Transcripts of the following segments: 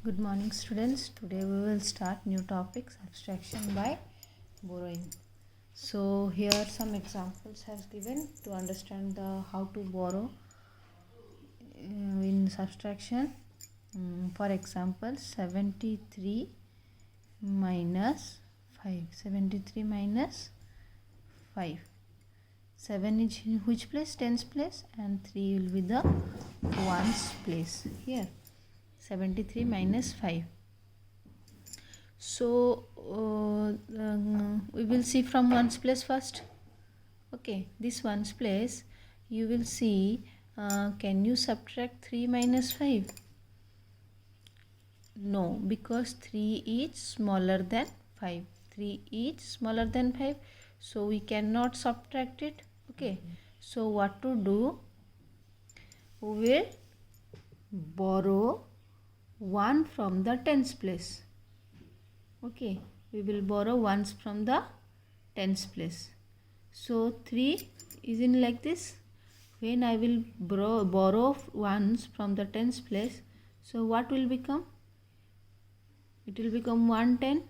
Good morning, students. Today we will start new topic, subtraction by borrowing. So here some examples has given to understand the how to borrow in subtraction. For example, 73 minus 5. 73 minus 5. 7 is in which place? Tens place, and 3 will be the ones place here. 73 minus 5. So we will see from ones place first. Okay, this ones place you will see. Can you subtract 3 minus 5? No, because 3 is smaller than 5. 3 is smaller than 5, so we cannot subtract it. Okay, so what to do? We will borrow 1 from the tens place. Okay, we will borrow ones from the tens place. So 3 is in like this. When I will borrow ones from the tens place, so what will become? It will become 110.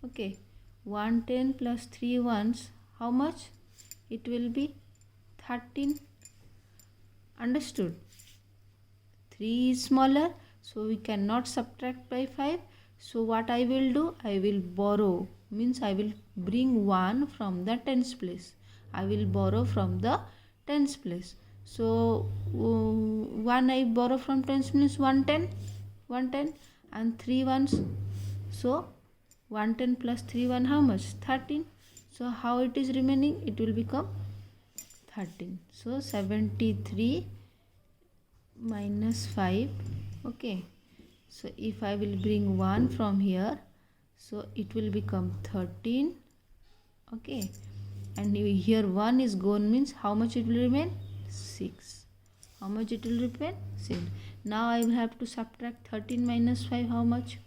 Okay, 110 plus 3 ones, how much? It will be 13. Understood? 3 is smaller, so we cannot subtract by 5. So what I will do? I will borrow, means I will bring 1 from the tens place. I will borrow from the tens place. So 1 I borrow from tens place, 110 and 3 ones. So 110 plus 3 1, how much? 13. So how it is remaining? It will become 13. So 73 minus 5. Okay, so if I will bring 1 from here, so it will become 13. Okay, and here 1 is gone, means how much it will remain? 6. How much it will remain? 6. Now I will have to subtract 13 minus 5. How much?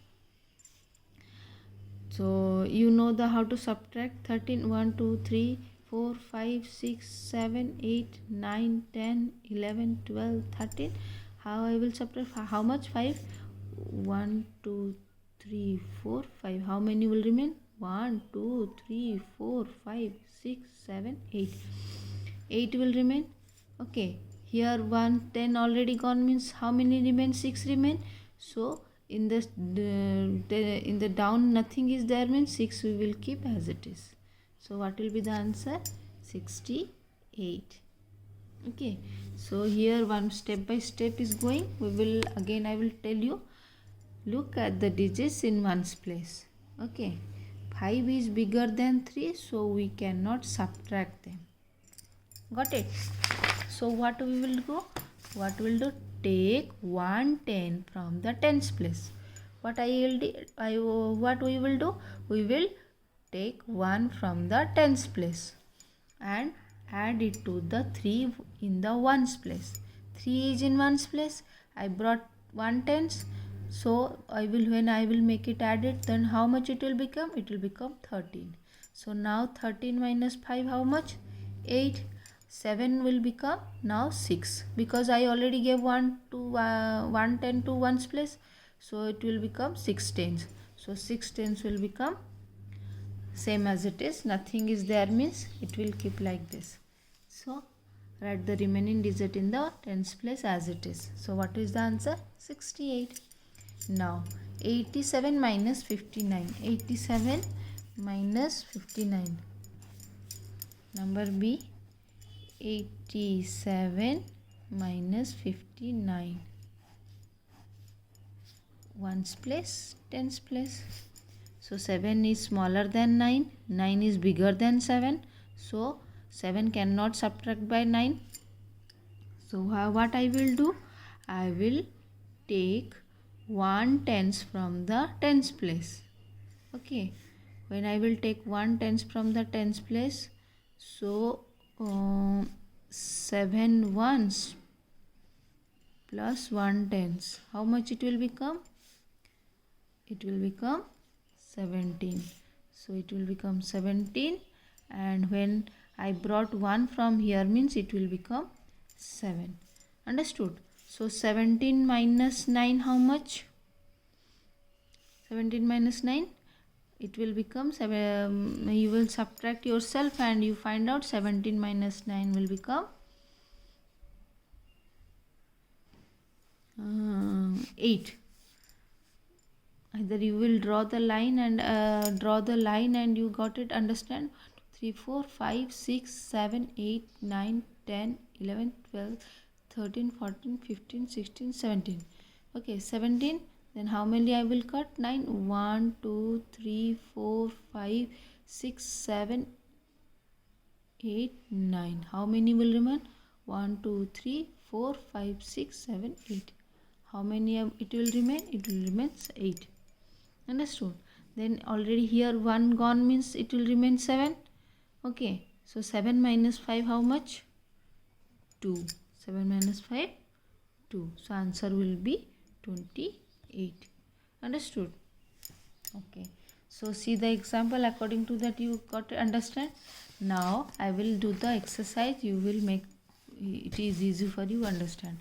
So you know the how to subtract 13. 1 2 3 4 5 6 7 8 9 10 11 12 13. How I will subtract? How much? 5. 1 2 3 4 5. How many will remain? 1 2 3 4 5 6 7 8. 8 will remain. Okay, here 110 already gone, means how many remain? 6 remain. So in this in the down nothing is there, means 6 we will keep as it is. So what will be the answer? 68. Okay, so here one step by step is going. We will again, I will tell you, look at the digits in ones place. Okay, 5 is bigger than 3, so we cannot subtract them. Got it? So what we will do? What we will do? Take 110 from the tens place. What what we will do? We will take 1 from the tens place and add it to the 3 in the ones place. 3 is in ones place. I brought 1 tens. So when I will make it added, then how much it will become? It will become 13. So now 13 minus 5, how much? 8. 7 will become now 6, because I already gave 110 to ones place. So it will become 6 tens. So 6 tens will become same as it is. Nothing is there, means it will keep like this. So write the remaining digit in the tens place as it is. So what is the answer? 68. Now 87 minus 59. 87 minus 59. Number B. 87 minus 59. Ones place, tens place. So 7 is smaller than 9. 9 is bigger than 7. So 7 cannot subtract by 9. So what I will do? I will take 1 tens from the tens place. Okay, when I will take 1 tens from the tens place, so 7 ones plus 1 tens, how much it will become? It will become 17. So it will become 17, and when I brought 1 from here, means it will become 7. Understood? So 17 minus 9, how much? 17 minus 9, it will become 7. You will subtract yourself and you find out 17 minus 9 will become 8. Either you will draw the line and you got it. Understand? 3 4 5 6 7 8 9 10 11 12 13 14 15 16 17. Okay, 17. Then how many I will cut? 9. 1 2 3 4 5 6 7 8 9. How many will remain? 1 2 3 4 5 6 7 8. How many it will remain? It will remain 8. Understood? Then already here 1 gone means it will remain 7. Okay, so 7 minus 5 how much? 2. 7 minus 5, 2. So answer will be 28. Understood? Okay, so see the example. According to that you got to understand. Now I will do the exercise. You will make it is easy for you understand.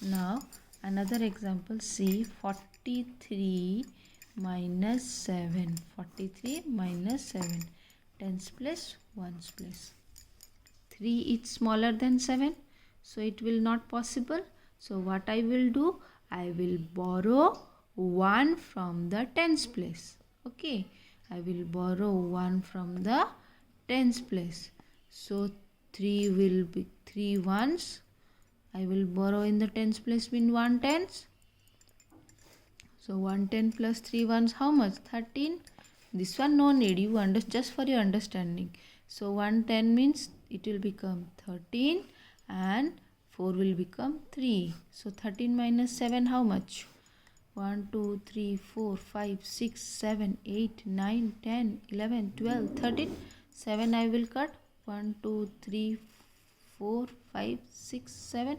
Now another example. See, 43 minus 7. 43 minus 7. Tens place, ones place. 3 is smaller than 7. So it will not possible. So what I will do? I will borrow 1 from the tens place. Okay. I will borrow 1 from the tens place. So 3 will be 3 ones. I will borrow in the tens place mean 1 tens. So 1 10 plus 3 ones how much? 13. This one no need. You just for your understanding. So 1 10 means it will become 13 and 4 will become 3. So 13 minus 7 how much? 1 2 3 4 5 6 7 8 9 10 11 12 13. 7 I will cut. 1 2 3 4 5 6 7.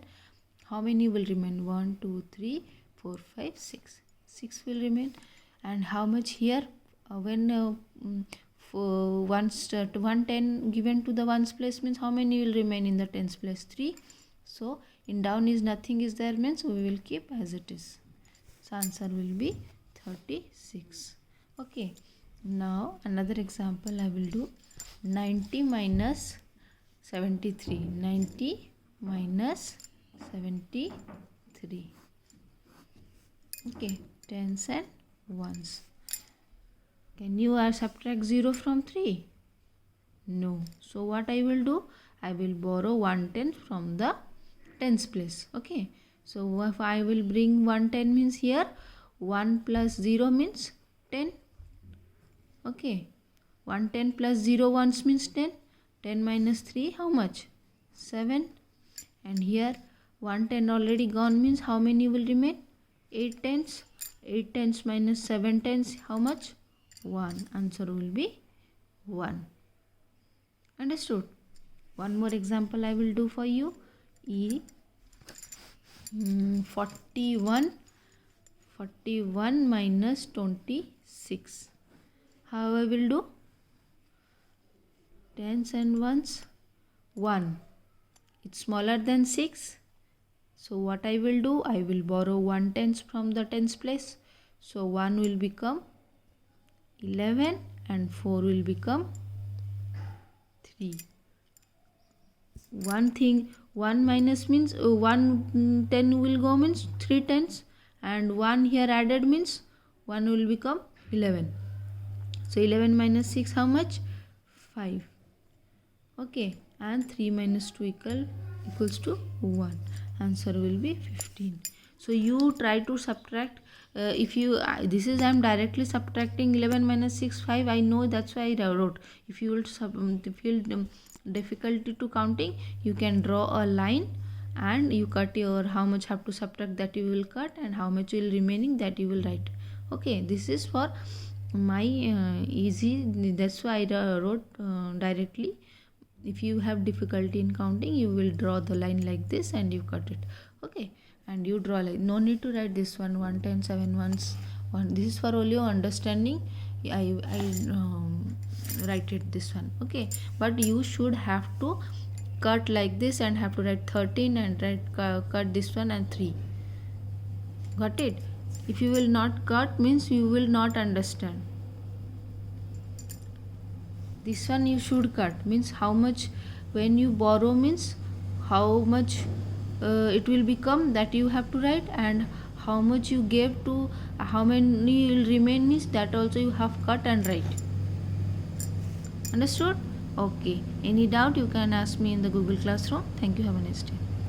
How many will remain? 1 2 3 4 5 6. 6 will remain. And how much here? When for 110 given to the ones place means how many will remain in the tens place? 3. So in down is nothing is there means we will keep as it is. So answer will be 36. Okay. Now another example I will do. 90 minus 73. 90 minus 73. Okay. Tens and ones. Can you subtract 0 from 3? No. So what I will do? I will borrow 1 10 from the tens place. Okay. So if I will bring 1 10 means here 1 plus 0 means 10. Okay. 1 10 plus 0 ones means 10. 10 minus 3 how much? 7. And here 1 10 already gone means how many will remain? 8 tens. 8 tens minus 7 tens how much? 1. Answer will be 1. Understood? One more example I will do for you. 41 minus 26. How I will do? Tens and ones. 1. It's smaller than 6. So what I will do? I will borrow 1 tens from the tens place. So 1 will become 11 and 4 will become 3. One thing, 1 minus means 1 10 will go means 3 tens and 1 here added means 1 will become 11. So 11 minus 6 how much? 5. Okay, and 3 minus 2 equals to 1. Answer will be 15. So you try to subtract. If you this is I am directly subtracting 11 minus 6 5. I know, that's why I wrote. If you will feel difficulty to counting, you can draw a line and you cut your how much have to subtract, that you will cut, and how much will remaining, that you will write. Okay, this is for my easy. That's why I wrote directly. If you have difficulty in counting, you will draw the line like this and you cut it. Okay, and you draw like, no need to write this one 1 10 7 ones 1. This is for only your understanding. I write it this one. Okay, but you should have to cut like this and have to write 13 and cut this one and 3. Got it? If you will not cut means you will not understand. This one you should cut means how much. When you borrow means how much it will become, that you have to write, and how much you gave to, how many will remain means that also you have cut and write. Understood? Okay. Any doubt you can ask me in the Google Classroom. Thank you. Have a nice day.